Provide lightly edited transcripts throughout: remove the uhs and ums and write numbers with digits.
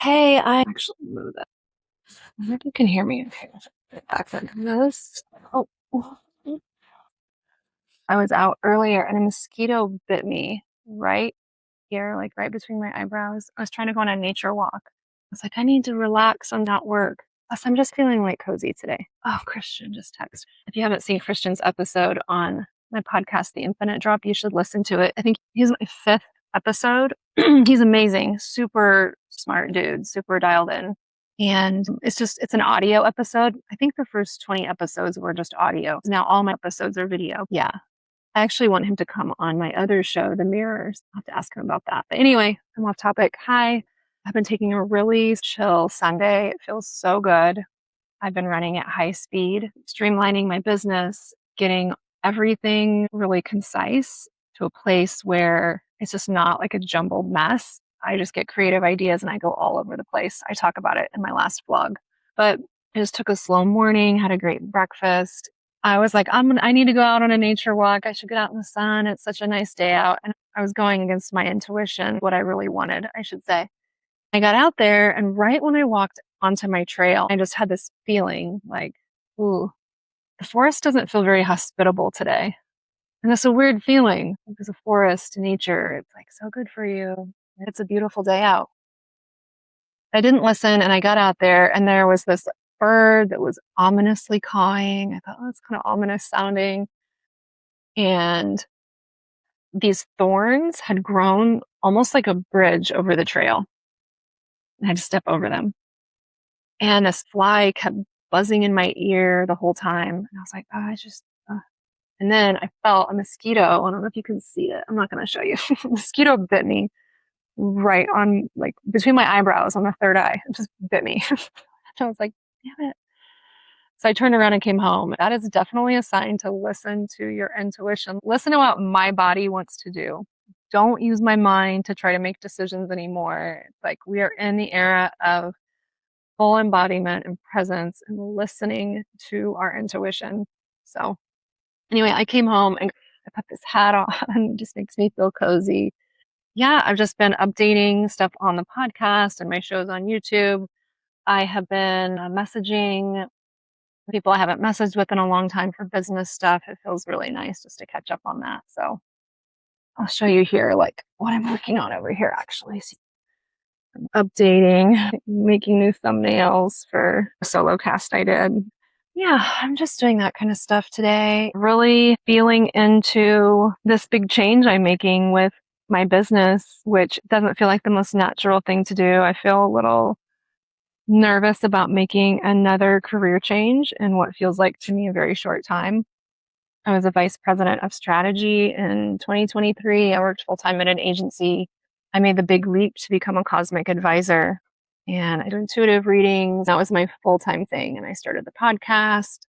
Hey, I actually moved it. I hope you can hear me okay. Back then. This. Oh, I was out earlier and a mosquito bit me right here, like right between my eyebrows. I was trying to go on a nature walk. I was like, I need to relax and not work. Plus, I'm just feeling like cozy today. Oh, Christian just text. If you haven't seen Christian's episode on my podcast, The Infinite Drop, you should listen to it. I think he's my fifth episode. He's amazing, super smart dude, super dialed in. And it's an audio episode. I think the first 20 episodes were just audio. Now all my episodes are video. Yeah. I actually want him to come on my other show, The Mirrors. I'll have to ask him about that. But anyway, I'm off topic. Hi. I've been taking a really chill Sunday. It feels so good. I've been running at high speed, streamlining my business, getting everything really concise to a place where it's just not like a jumbled mess. I just get creative ideas and I go all over the place. I talk about it in my last vlog, but I just took a slow morning, had a great breakfast. I was like, I need to go out on a nature walk. I should get out in the sun. It's such a nice day out. And I was going against my intuition, what I really wanted, I should say. I got out there and right when I walked onto my trail, I just had this feeling like, ooh, the forest doesn't feel very hospitable today. And that's a weird feeling because a forest, nature, it's like so good for you. It's a beautiful day out. I didn't listen and I got out there and there was this bird that was ominously cawing. I thought, oh, it's kind of ominous sounding. And these thorns had grown almost like a bridge over the trail. I had to step over them. And this fly kept buzzing in my ear the whole time. And I was like, and then I felt a mosquito. I don't know if you can see it. I'm not going to show you. Mosquito bit me right on, like, between my eyebrows on the third eye. It just bit me. I was like, damn it. So I turned around and came home. That is definitely a sign to listen to your intuition. Listen to what my body wants to do. Don't use my mind to try to make decisions anymore. It's like we are in the era of full embodiment and presence and listening to our intuition. So anyway, I came home and I put this hat on. It just makes me feel cozy. Yeah, I've just been updating stuff on the podcast and my shows on YouTube. I have been messaging people I haven't messaged with in a long time for business stuff. It feels really nice just to catch up on that. So I'll show you here, like what I'm working on over here, actually. So I'm updating, making new thumbnails for a solo cast I did. Yeah, I'm just doing that kind of stuff today. Really feeling into this big change I'm making with my business, which doesn't feel like the most natural thing to do. I feel a little nervous about making another career change in what feels like to me a very short time. I was a vice president of strategy in 2023. I worked full time at an agency. I made the big leap to become a cosmic advisor and I do intuitive readings. That was my full time thing. And I started the podcast.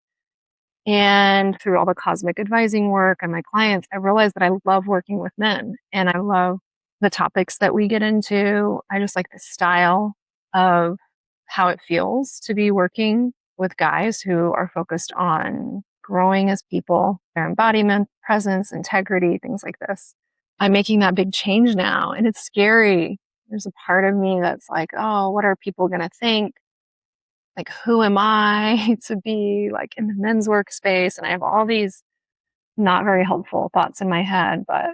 And through all the cosmic advising work and my clients, I realized that I love working with men and I love the topics that we get into. I just like the style of how it feels to be working with guys who are focused on growing as people, their embodiment, presence, integrity, things like this. I'm making that big change now and it's scary. There's a part of me that's like, oh, what are people going to think? Like, who am I to be like in the men's workspace? And I have all these not very helpful thoughts in my head, but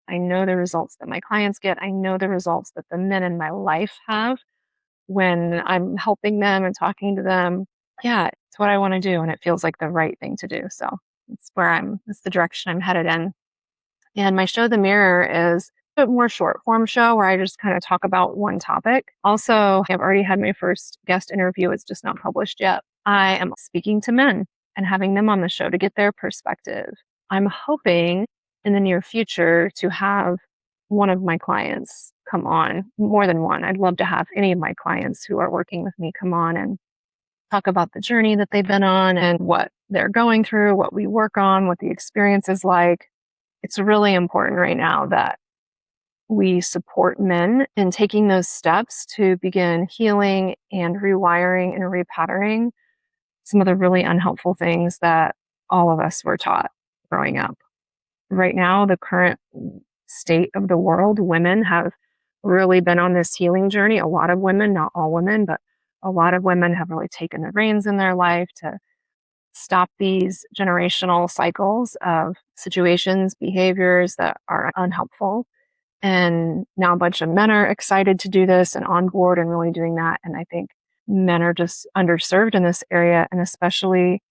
I know the results that my clients get. I know the results that the men in my life have when I'm helping them and talking to them. Yeah, it's what I want to do. And it feels like the right thing to do. So it's the direction I'm headed in. And my show, The Mirror, is a bit more short form show where I just kind of talk about one topic. Also, I've already had my first guest interview. It's just not published yet. I am speaking to men and having them on the show to get their perspective. I'm hoping in the near future to have one of my clients come on, more than one. I'd love to have any of my clients who are working with me come on and talk about the journey that they've been on and what they're going through, what we work on, what the experience is like. It's really important right now that we support men in taking those steps to begin healing and rewiring and repatterning some of the really unhelpful things that all of us were taught growing up. Right now, the current state of the world, women have really been on this healing journey. A lot of women, not all women, but a lot of women have really taken the reins in their life to stop these generational cycles of situations, behaviors that are unhelpful. And now a bunch of men are excited to do this and on board and really doing that. And I think men are just underserved in this area. And especially,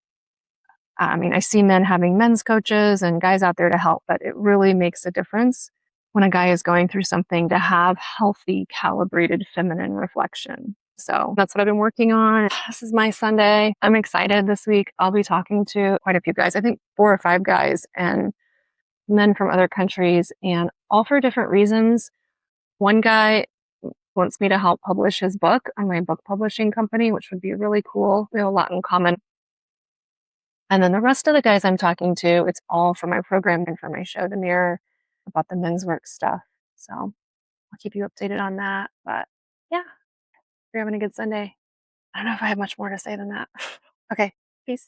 I mean, I see men having men's coaches and guys out there to help, but it really makes a difference when a guy is going through something to have healthy, calibrated feminine reflection. So that's what I've been working on. This is my Sunday. I'm excited this week. I'll be talking to quite a few guys, I think 4 or 5 guys and men from other countries, and all for different reasons. One guy wants me to help publish his book on my book publishing company, which would be really cool. We have a lot in common. And then the rest of the guys I'm talking to, it's all for my program and for my show, The Mirror, about the men's work stuff. So I'll keep you updated on that. But yeah, you're having a good Sunday. I don't know if I have much more to say than that. Okay, peace.